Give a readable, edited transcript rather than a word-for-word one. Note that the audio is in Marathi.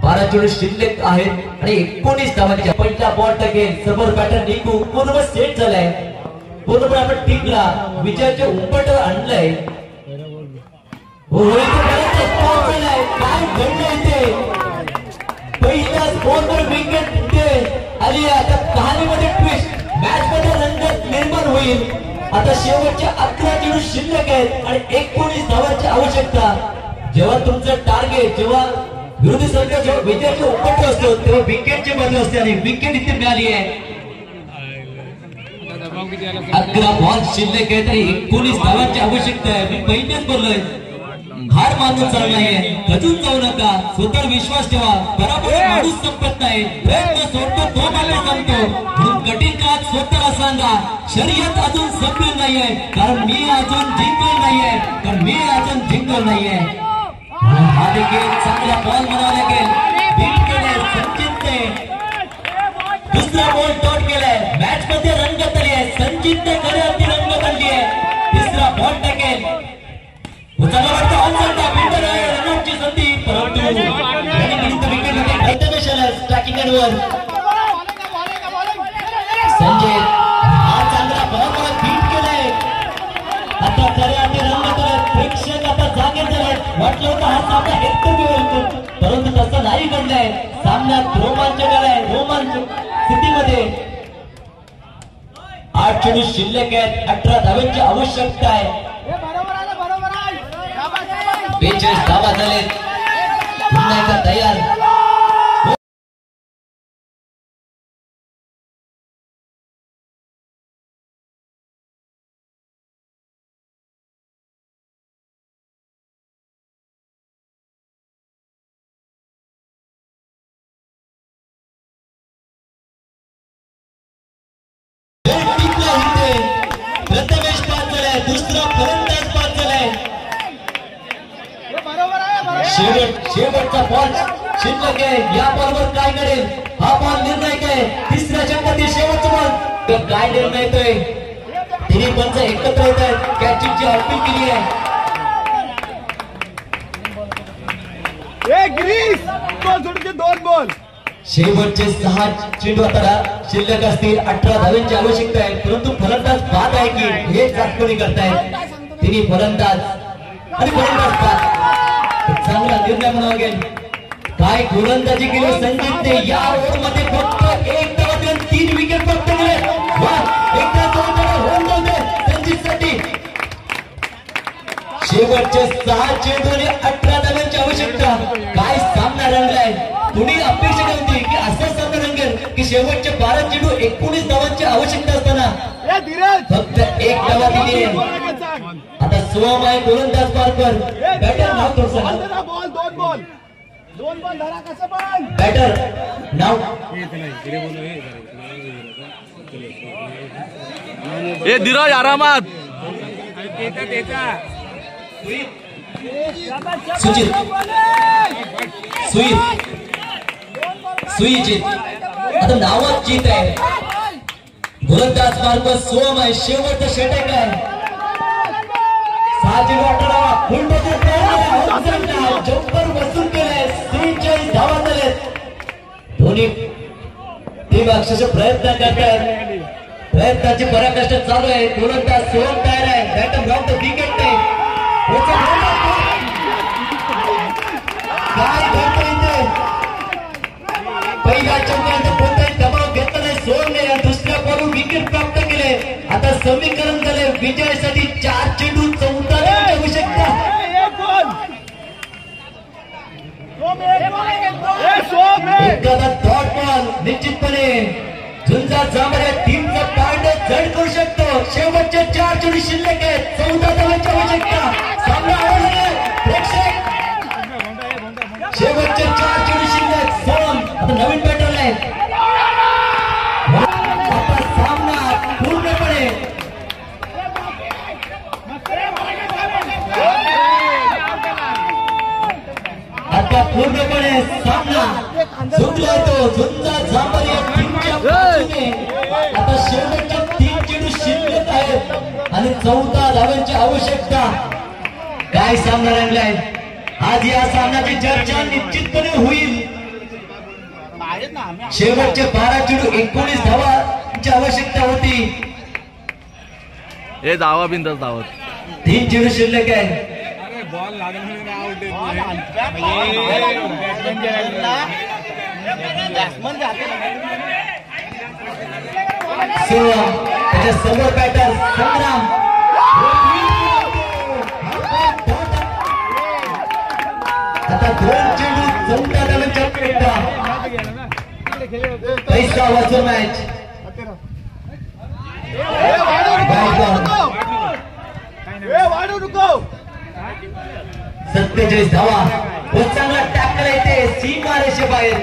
12 चेंडू शिल्लक आहेत आणि 19 धावांच्या पहिला बॉल टाकेल समोर बॅटर निकू पूर्ण सेट झालाय पूर्ण आपण टिकला विजयाचे उपट आणलंय काय घडलंय ते पहिल्याच बॉलवर विकेट आली आता कहाणीमध्ये ट्विस्ट मॅच मध्ये रंगत निर्माण होईल आता शेवटचे 11 चेंडू शिल्लक आहेत आणि 19 धावांची आवश्यकता जेव्हा तुमचं टार्गेट जेव्हा विरोधी संघ जेव्हा विजयाचे उपट असतो तेव्हा विकेटची बाजू असते आणि विकेट इथे मिळाली आहे 11 बॉल शिल्लक आहेत आणि 19 धावांची आवश्यकता आहे मी पहिलेच बोललोय हार मानून चालू नाहीये खचून जाऊ नका स्वतःवर विश्वास ठेवा बरोबर माणूस संपत नाही प्रयत्न सोडतो तो मला सांगतो म्हणून कठीण काळात स्वतःला सांगा शर्यत अजून संपली नाहीये कारण मी अजून जिंकलो नाहीये कारण मी अजून जिंकलो नाहीये हा देखील चांगला बॉल म्हणावा लागेल बीट केले संचितने दुसरा बॉल डॉट केलाय मॅच मध्ये रंगत आली आहे संचितने खऱ्या अर्थी रंगत आणली आहे तिसरा बॉल टाकेल चांगला वाटतं ऑनसाइड बिल्डर आहे रनआउटची संधी परंतु स्ट्रायकिंगवर संजय हा चांगला बरोबर बीट केलाय आता खऱ्या अर्थी रंगत आले प्रेक्षक आता जागे झाले वाटलं होतं हा सामना एकतर्फी होईल परंतु तसं नाही घडलंय सामन्यात रोमांच झालाय रोमांच स्थितीमध्ये 8 चेंडू शिल्लक आहेत 18 धावांची आवश्यकता आहे 42 धावा झाले पुन्हा एकदा तयार प्रथमेश पास झालाय दुसरा फलंदाज पास झालाय शेवटचा बॉल शिल्लक आहे या बॉलवर काय करेल हा बॉल निर्णायक आहे तिसऱ्या चेंडूमध्ये शेवटचा बॉल काय निर्णय येतोय तिन्ही पंच एकत्र येत आहेत कॅचिंगची अपील केली आहे दोन बॉल शेवटचे 6 चेंडू आता शिल्लक असतील 18 धावांची आवश्यकता आहे परंतु फलंदाज बाद आहे की हे चाचपणी करतायत तिन्ही फलंदाज आणि फलंदाज बाद चांगला निर्णय म्हणावा लागेल काय गोलंदाजी केली संचितने या ओव्हरमध्ये फक्त एक धावात 3 विकेट फक्त मिळाले एकदा होऊन जाऊ दे संचितसाठी शेवटचे 6 चेंडू आणि 18 धावांची आवश्यकता काय सामना रंगलाय कुणी अपेक्षा नव्हती की असा सामना रंगेल की शेवटचे 12 चेंडू 19 धावांची आवश्यकता असताना फक्त एक धावा दिली आता सोम आहे गोलंदाज पारकर बॅटर नाव थोडं बॅटर नाव ए धीरज आरामात सुजित सुईजित आता नावात जीत आहे गोलंदाज मार्ग सोम आहे शेवटचं षटक आहे 6 चेंडू 18 जम्पर वसूल केलाय 43 धावा झालेत दोन्ही टीम अक्षरशः प्रयत्न करतात प्रयत्नाची पराकाष्ठ चालू आहे गोलंदाज सोम तयार आहे बॅटर ग्राउंड विकेट नाही काय घडतं इथे पहिल्या चेंडूनंतर कोणताही दबाव घेतला नाही सोडले दुसऱ्या बॉलवर विकेट प्राप्त केले आता समीकरण झाले विजयासाठी 4 चेंडू 14 धावांची आवश्यकता एखादा डॉट बॉल निश्चितपणे झुंजा जाणाऱ्या टीमचा पार्ट जड करू शकतो शेवटचे 4 चेंडू शिल्लक आहेत 14 धावांची आवश्यकता सामना आवडला प्रेक्षक शेवटचे 4 चेंडू शिल्लक सोम आता नवीन बॅटर आहे आता सामना पूर्णपणे आता पूर्णपणे सामना झुंजला तो झुंजा जाणाऱ्या टीमच्या बाजूने आता शेवटचे 3 चेंडू शिल्लक आहेत आणि 14 धावांची आवश्यकता काय सामना रंगलाय आज या सामन्याची चर्चा निश्चितपणे होईल शेवटचे 12 चेंडू 19 धावांची आवश्यकता होती. हे धावा बिंदास धावत 3 चेंडू शिल्लक आहे. त्याच्या समोर बॅटर संग्राम. आता 2 चेंडू 14 धावांची अपेक्षा. पैसा वाचून मॅच. 47 धावा. बहुत चांगला टॅकल येते सीमा रेषेबाहेर.